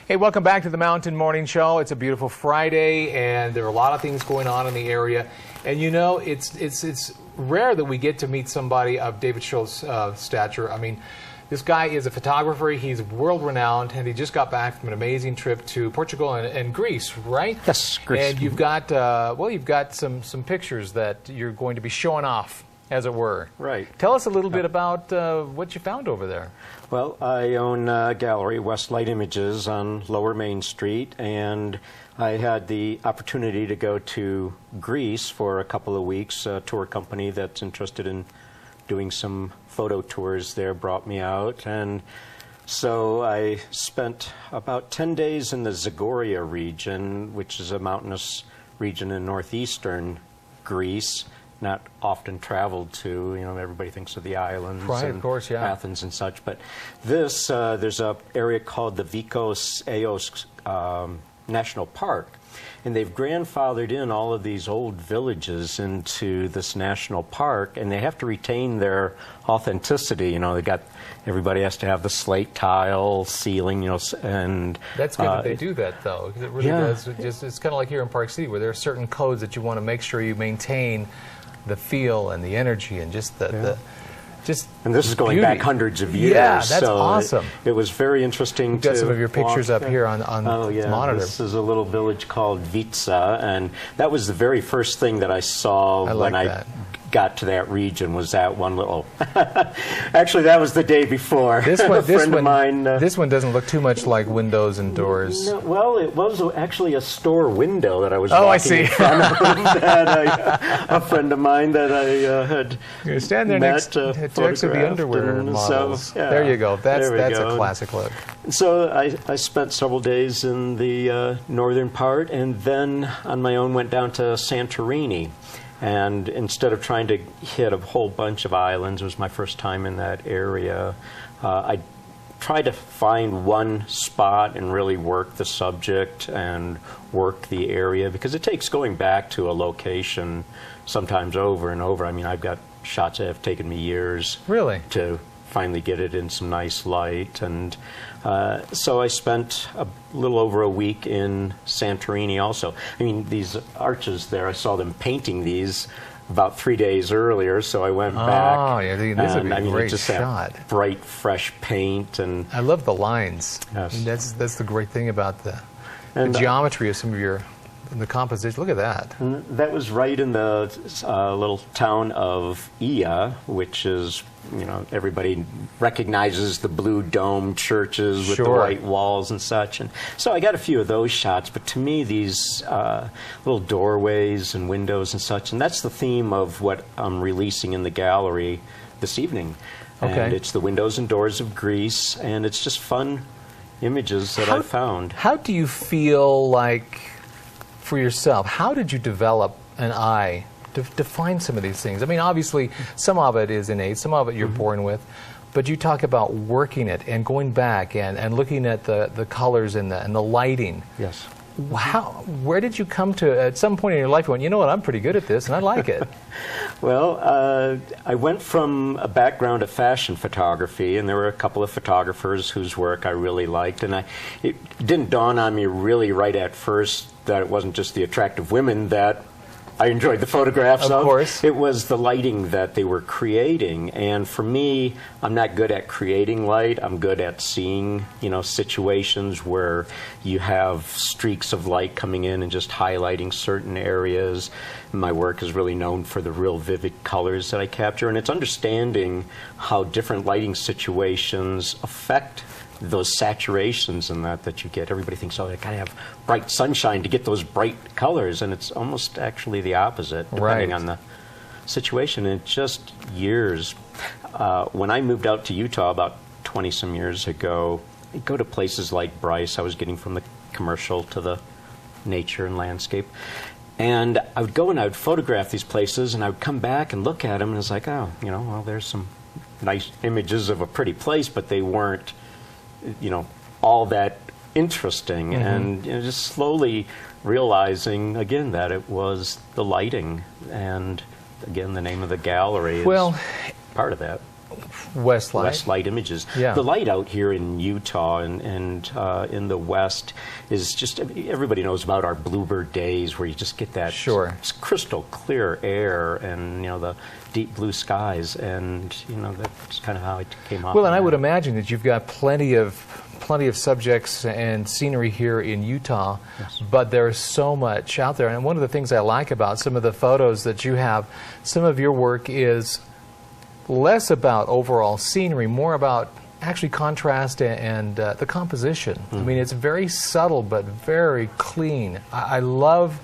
Hey, welcome back to the Mountain Morning Show. It's a beautiful Friday, and there are a lot of things going on in the area. And you know, it's rare that we get to meet somebody of David Schultz' stature. I mean, this guy is a photographer. He's world-renowned, and he just got back from an amazing trip to Portugal and Greece, right? Yes, Greece. And you've got, well, you've got some pictures that you're going to be showing off, as it were. Right. Tell us a little bit about what you found over there. Well, I own a gallery, Westlight Images, on Lower Main Street, and I had the opportunity to go to Greece for a couple of weeks. A tour company that's interested in doing some photo tours there brought me out, and so I spent about 10 days in the Zagoria region, which is a mountainous region in northeastern Greece. Not often traveled to, you know, everybody thinks of the islands, right, and of course, yeah. Athens and such, but this, there's a area called the Vikos Eos National Park, and they've grandfathered in all of these old villages into this national park, and they have to retain their authenticity. You know, they got, everybody has to have the slate tile ceiling, you know, and that's good that they do that, though, because it really does. It's kind of like here in Park City, where there are certain codes that you want to make sure you maintain the feel and the energy and just and this is going back hundreds of years. Yeah, that's so awesome. It was very interesting. You've got some of your pictures up here on the monitor. This is a little village called Vitsa, and that was the very first thing that I saw when I got to that region, was that one little actually that was the day before. This one doesn't look too much like windows and doors. No, well, it was actually a store window that I was walking I see. In front of that a friend of mine that I had stand there next to the underwear models. So, yeah, there you go. That's go. A classic look. So I spent several days in the northern part, and then on my own went down to Santorini. And instead of trying to hit a whole bunch of islands, it was my first time in that area, I tried to find one spot and really work the subject and work the area, because it takes going back to a location sometimes over and over. I mean, I've got shots that have taken me years to finally get it in some nice light. And so I spent a little over a week in Santorini also. I mean, these arches there, I saw them painting these about 3 days earlier, so I went back. Oh, yeah, this would be a great just shot. That bright, fresh paint. And I love the lines. Yes. And that's the great thing about the geometry of some of your the composition. Look at that. That was right in the little town of Ia, which is, you know, everybody recognizes the blue dome churches with the white walls and such. And so I got a few of those shots, but to me, these little doorways and windows and such, and that's the theme of what I'm releasing in the gallery this evening. And it's the windows and doors of Greece, and it's just fun images that I found. How do you feel like, for yourself, how did you develop an eye to find some of these things? I mean, obviously, some of it is innate, some of it you're born with, but you talk about working it and going back and looking at the colors and the lighting. Yes. Where did you come to, at some point in your life, you went, you know what, I'm pretty good at this and I like it? Well, I went from a background of fashion photography, and there were a couple of photographers whose work I really liked, and it didn't dawn on me really right at first that it wasn't just the attractive women that I enjoyed the photographs of. Of course. It was the lighting that they were creating, and for me, I'm not good at creating light. I'm good at seeing, you know, situations where you have streaks of light coming in and just highlighting certain areas. My work is really known for the real vivid colors that I capture, and it's understanding how different lighting situations affect those saturations and that you get. Everybody thinks, oh, you gotta have bright sunshine to get those bright colors, and it's almost actually the opposite, depending on the situation. And just years. When I moved out to Utah about 20-some years ago, I'd go to places like Bryce. I was getting from the commercial to the nature and landscape. And I would go and I would photograph these places, and I would come back and look at them, and it's like, oh, you know, well, there's some nice images of a pretty place, but they weren't, you know, all that interesting. And, you know, just slowly realizing again that it was the lighting, and again the name of the gallery is part of that. West Light Images. Yeah. The light out here in Utah and in the West is just, everybody knows about our bluebird days where you just get that crystal clear air and, the deep blue skies, and, that's kind of how it came off. Well, and I would imagine that you've got plenty of subjects and scenery here in Utah, but there's so much out there. And one of the things I like about some of the photos that you have, some of your work is less about overall scenery, more about actually contrast and the composition. I mean, it's very subtle but very clean. I love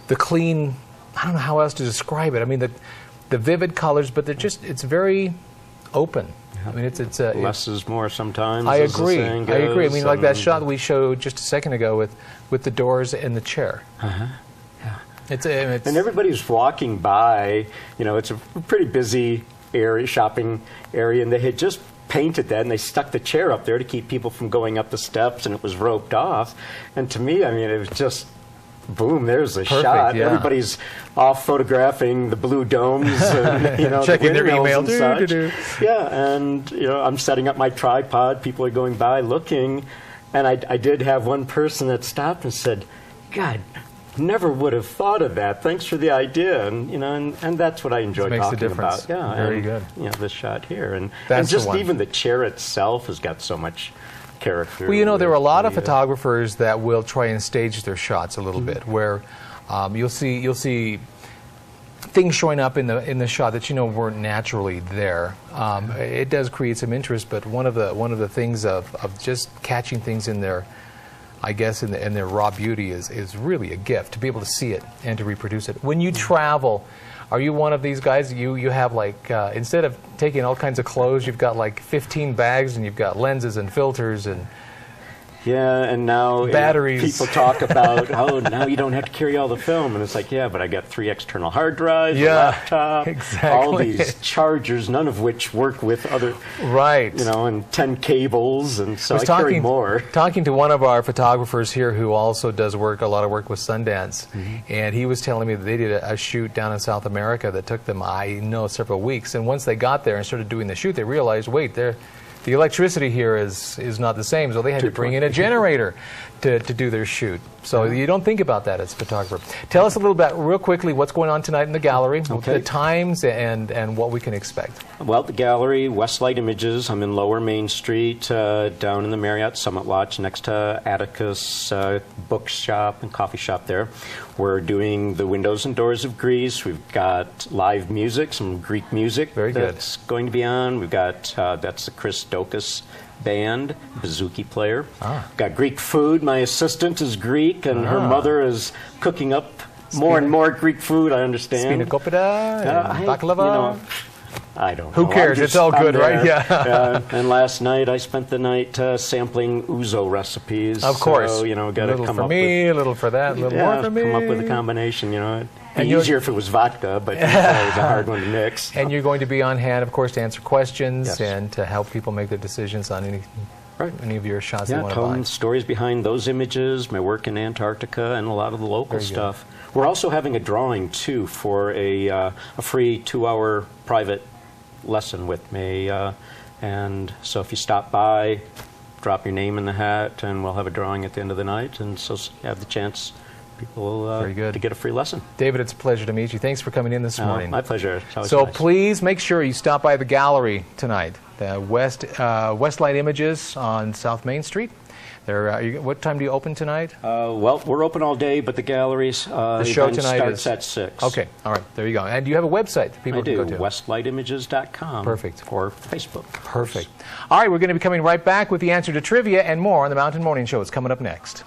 the clean, I don't know how else to describe it. I mean, the vivid colors, but they're just, it's very open. I mean, it's less is more sometimes. I agree. I agree. I mean, like that shot we showed just a second ago with the doors and the chair. Yeah. It's and everybody's walking by. It's a pretty busy area, shopping area, and they had just painted that, and they stuck the chair up there to keep people from going up the steps, and it was roped off. And to me, I mean, it was just boom, there's a shot. Yeah. Everybody's off photographing the blue domes and, checking their email. And such. Yeah, and, I'm setting up my tripod. People are going by looking. And I did have one person that stopped and said, God, never would have thought of that. Thanks for the idea. And, and that's what I enjoy talking about. Yeah, Very good. This shot here. And That's just even the chair itself has got so much character. Well, there are a lot of photographers that will try and stage their shots a little bit, where you'll see things showing up in the shot that weren't naturally there. It does create some interest, but one of the things of just catching things in their, I guess, in their raw beauty is really a gift to be able to see it and to reproduce it. When you travel, are you one of these guys? You have like instead of taking all kinds of clothes, you've got like 15 bags, and you've got lenses and filters and and now batteries. People talk about now you don't have to carry all the film, and it's like, yeah, but I got 3 external hard drives, a laptop, all these chargers, none of which work with other, and 10 cables, and so I carry more. Talking to one of our photographers here who also does a lot of work with Sundance, and he was telling me that they did a shoot down in South America that took them, several weeks, and once they got there and started doing the shoot, they realized, wait, the electricity here is not the same, so they had to bring in a generator to do their shoot. So you don't think about that as a photographer. Tell us a little bit, real quickly, what's going on tonight in the gallery, the times, and what we can expect. Well, the gallery, Light Images. I'm in Lower Main Street, down in the Marriott Summit Lodge, next to Atticus bookshop and coffee shop there. We're doing the Windows and Doors of Greece. We've got live music, some Greek music that's going to be on. We've got, that's the Chris Dokas band, bouzouki player. Got Greek food. My assistant is Greek, and her mother is cooking up more and more Greek food, I understand. Spanakopita and baklava. I don't know. Who cares? It's all good, right? Yeah. And last night I spent the night sampling ouzo recipes. Of course. So, got to come up with... A little for me, a little for that, a little more for me. Come up with a combination, It'd be easier if it was vodka, but it was a hard one to mix. And you're going to be on hand, of course, to answer questions and to help people make their decisions on any of your shots they want to buy. Tell them stories behind those images, my work in Antarctica, and a lot of the local stuff. We're also having a drawing, too, for a free 2-hour private lesson with me. And so if you stop by, drop your name in the hat, and we'll have a drawing at the end of the night. And so you have the chance, people, to get a free lesson. David, it's a pleasure to meet you. Thanks for coming in this morning. My pleasure. So please make sure you stop by the gallery tonight, the Light Images on South Main Street. What time do you open tonight? Well, we're open all day, but the gallery's the show tonight starts at 6. Okay, all right, there you go. And do you have a website that people can go to? westlightimages.com. Perfect. Or Facebook. Perfect. All right, we're going to be coming right back with the answer to trivia and more on the Mountain Morning Show. It's coming up next.